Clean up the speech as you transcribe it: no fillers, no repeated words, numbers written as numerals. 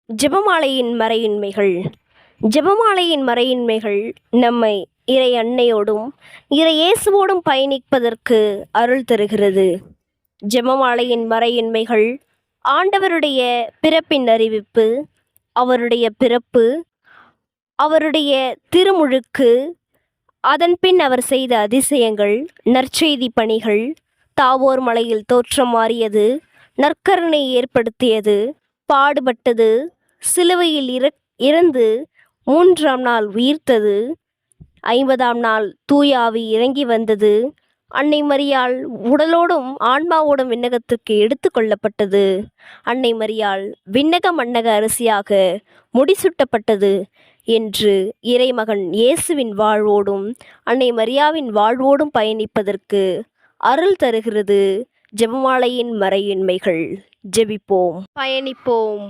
ஜெபமாலையின் மறையின்மைகள். ஜெபமாலையின் மறையின்மைகள் நம்மை இறை அன்னையோடும் இறை இயேசுவோடும் பயணிப்பதற்கு அருள் தருகிறது. ஜெபமாலையின் மறையின்மைகள் ஆண்டவருடைய பிறப்பின் அறிவிப்பு, அவருடைய பிறப்பு, அவருடைய திருமுழுக்கு, அதன்பின் அவர் செய்த அதிசயங்கள், நற்செய்தி பணிகள், தாவோர் மலையில் தோற்றம் மாறியது, நற்கருணை ஏற்படுத்தியது, பாடுபட்டது, சிலுவையில் இறந்து 3ஆம் நாள் உயிர்த்தது, 50ஆம் நாள் தூய ஆவி இறங்கி வந்தது, அன்னை மரியாள் உடலோடும் ஆன்மாவோடும் விண்ணகத்திற்கு எடுத்து கொள்ளப்பட்டது, அன்னை மரியாள் விண்ணக மண்ணக அரசியாக முடிசூட்டப்பட்டது என்று இறைமகன் இயேசுவின் வாழ்வோடும் அன்னை மரியாவின் வாழ்வோடும் பயணிப்பதற்கு அருள் தருகிறது ஜெபமாலையின் மறையின்மைகள். ஜெபிப்போம், பயணிப்போம்.